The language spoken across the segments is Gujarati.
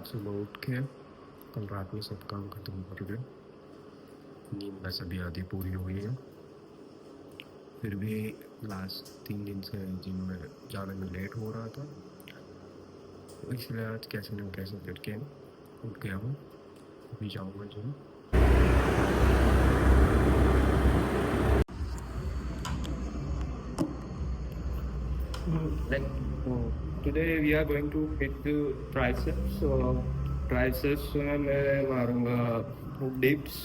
सुबह उठ के कल रात में सब काम खत्म कर के नींद बस अभी आधी पूरी हुई है। फिर भी लास्ट 3 दिन से जिम में जाने में लेट हो रहा था, तो इसलिए आज कैसे न कैसे करके उठ गया हूँ। अभी जाऊँगा gym. Today we are going to hit the triceps. So triceps में मारूंगा dips,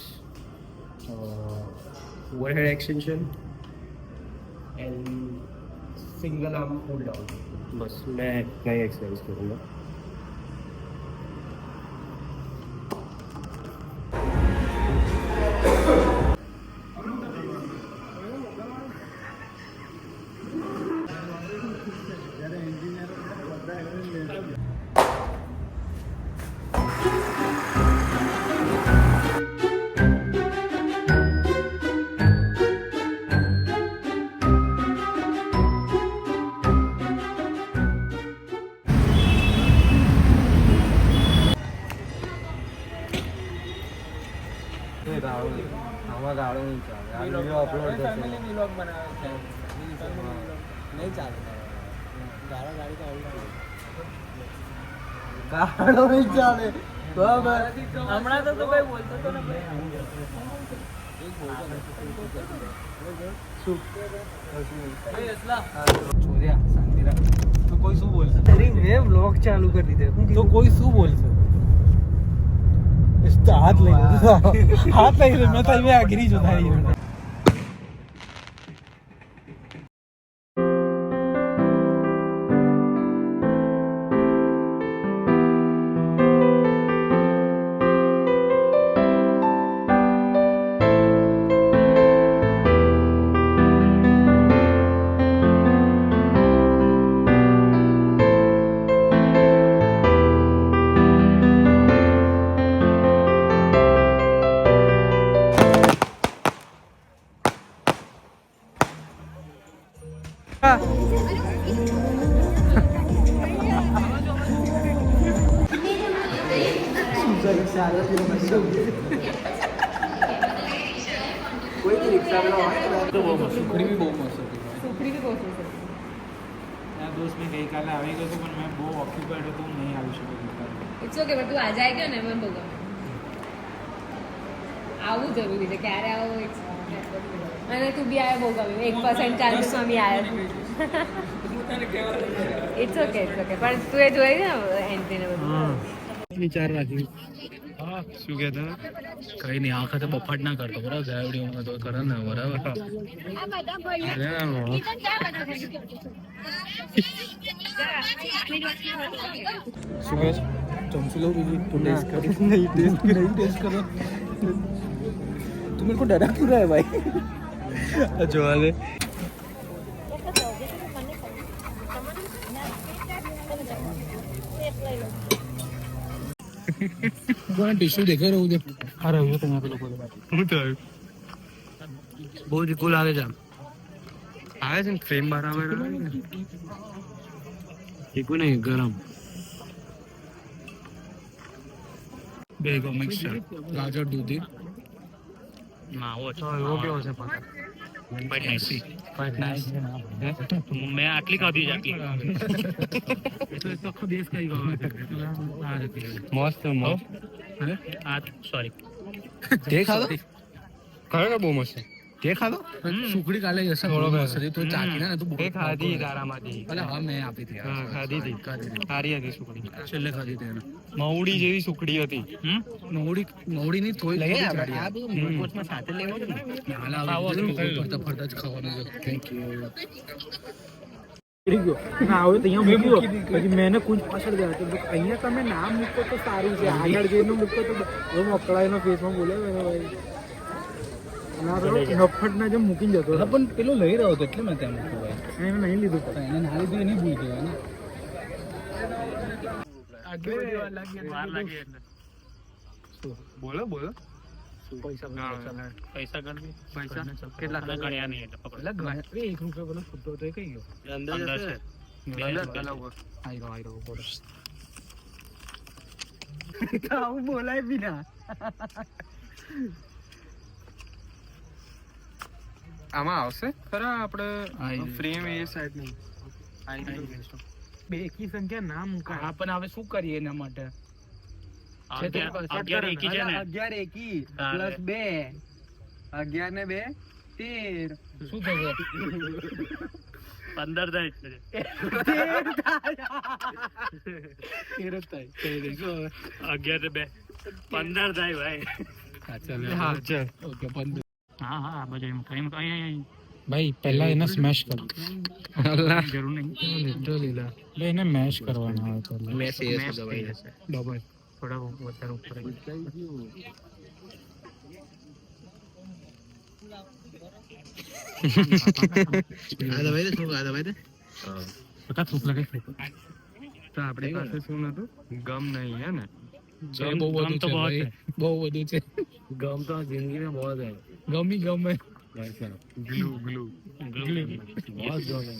overhead extension and single arm pull down. बस मैं इतना ही एक्सरसाइज करूँगा। આમાં ગાળો નહીં ચાલે. આ વિડિયો અપલોડ થશે. ફેમિલી વ્લોગ બનાવે છે. નહીં ચાલે. ગાળો ગાડી તો આવી ગાળો નહીં ચાલે. બરાબર. હમણાં તો ભાઈ બોલતો તો ને ભાઈ. એક બોલતો શું? ભાઈ એટલા છોડ્યા શાંતિ રાખ. તો કોઈ શું બોલશે? અરે મેં વ્લોગ ચાલુ કરી દીધો. તો કોઈ શું બોલશે? हाथ ले हाथ ले मैं तो मैं आगे जो था ये कोई भी रिक्शा में तो बहुत मस्त सुखड़ी भी बहुत मस्त હતી. સુખડી भी बहुत मस्त હતી. આ દોસ્ત મેં ગઈકાલે આવી ગયો તો પણ મેં બહુ ઓક્યુપાઈડ હતો, હું નહીં આવી શક્યો. ઇટ્સ ઓકે, પણ તું આજે આવી ગયો ને મને બહુ ગમે. આવું જરૂરી છે, ક્યારે આવો અને તું બી આવ્યો બહુ ગમે. 1% ચાન્સીસમાં બી આવ્યો. ઇટ્સ ઓકે પણ તું એ જોઈ ને એન્ટ્રી ને બધું વિચાર રાખી. હા શું કહેતા? કઈ નહીં, આ વખતે બફાટ ના કરતો બરાબર. ગાયડીઓમાં તો કરે ને બરાબર. શું કહે છે? चमची लो बीजी. तू टेस्ट कर. नहीं टेस्ट करो. तू मेरे को डरा क्यों रहा है भाई? जो वाले કોણ ટીશ્યુ દેખે રહું દે. અરે હું તો અહીંયા પેલો હું તો બહુ જ કુલ આવે છે. આવે છે ને ફ્રેમ બરાબર આવે ને. ટીકું નહીં ગરમ. બેગો મિક્સર ગાજર દૂધી ના ઓછો એવો કેવો છે પણ મેં આટલી ખાધી છે. આટલી દેશ કઈ મસ્ત સોરી તે ખાધો ખરેખર બહુ મસ્ત તે ખાધો. સુખડી કાલે જશે તો ચાખી ને તું તે ખાધી તારામાંથી. અલે હા મેં આપી હતી. હા ખાધી હતી, સારી હતી સુખડી. છેલ્લે ખાધી હતી એને. મહુડી જેવી સુખડી હતી. મહુડી ની થોડી લઈ સાથે લેવો છે ને. ફરતા ફરતા જ ખાવાનું છે. Thank you. આવો તો અહીંયા મૂક્યો પછી મેં કુછ પાછળ ગયા તો અહીંયા તમે નામ મૂકો તો સારું છે. આગળ જઈને મૂકો તો મોકળાઈનો ફેસમાં બોલે ભાઈ નફટના જેમ મૂકીને જતો. પણ પેલું લઈ રહ્યો હતો એટલે મેં ત્યાં મૂક્યું ભાઈ. એને નહીં લીધું. એને ના લીધું એની ભૂલ કહેવાય ને. બોલો પૈસા કેટલા ગણ્યા નહીં ₹1 પેલો છૂટો હતો એ કઈ ગયો? અંદર છે. આઈ રહ્યો બોલો. તો આવું બોલાય બી ના. આમાં આવશે ખરા આપણે ફ્રેમ એ સાઈડ ની બે એકી સંખ્યા ના મુકાય. હા પણ હવે શું કરીએ એના માટે? 11 એકી છે ને 11 એકી પ્લસ 2 11 ને 2 13 શું થશે? 15 થાય છે. 11 ને 2 15 થાય ભાઈ. હા ચાલ ઓકે 15. હા હા આ બધું એમ કઈ ભાઈ પહેલા એને સ્મેશ કરો. જરૂર નહીં. લીધો લીધા એટલે એને મેશ કરવાનો આવે તો મેં સીએસ મેચ થઈ દબાઈ જશે. ડબલ. થોડા વધારે ઉપર આવી. આ દબાઈ દે થોડું આ દબાઈ દે પતા થૂક લગે. તો આપણી પાસે શું નતું ગમ નહીં હે ને બહુ ગમ તો બહુ છે. બહુ બધું છે. ગમ તો જિંદગીમાં બહુ है ગમે ग्लू ग्लू बहुत जो है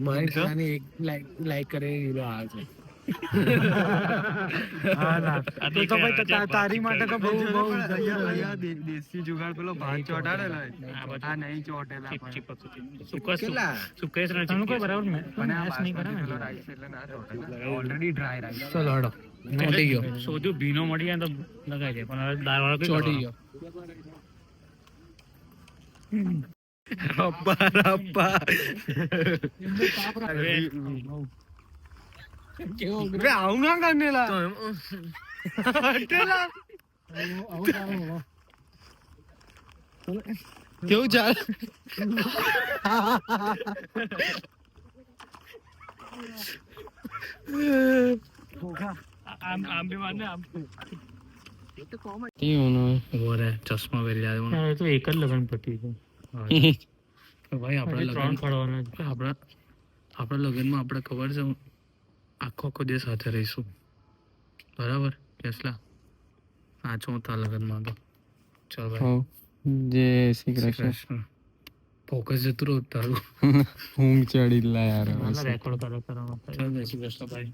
મારી સાની એક લાઈક કરે હીરો આ છે. તો ભાઈ તારી માટે તો બહુ દેશી જુગાડ પેલો ભાત ચોટાડેલો આ નહીં ચોટેલા સુકેશ તને કોઈ બરાબર મેશ નહીં કરે ને. ઓલરેડી ડ્રાય રાઈસ ચલો હડો ચોટી ગયો. શોધ્યું ભીનો મળી જાય તો લગાઈ દે પણ હવે દાળ વાળો કઈ ચોટી કરવાનો? ગયો. રપ્પા રપ્પા કેવો આવું ના કરનેલા કેવું ચાલ આમ બી મારને આમ. ચશ્મા પહેરી આવ્યો. એ તો એક જ લગન પતી છે. ભાઈ આપણા ત્રણ લગ્ન ફળવાના છે. આપણા લગ્નમાં આપણે ખબર છે આખો દિવસ સાથે રહીશું બરાબર કેસલા આ ચોથા લગ્નમાં તો ચાલ ભાઈ જય શ્રી શ્રી કૃષ્ણ ફોકસ જતું રહ્યું તારું ઊંઘ ચડી લા યાર રેકોર્ડ કરો ચાલ જય શ્રી કૃષ્ણ ભાઈ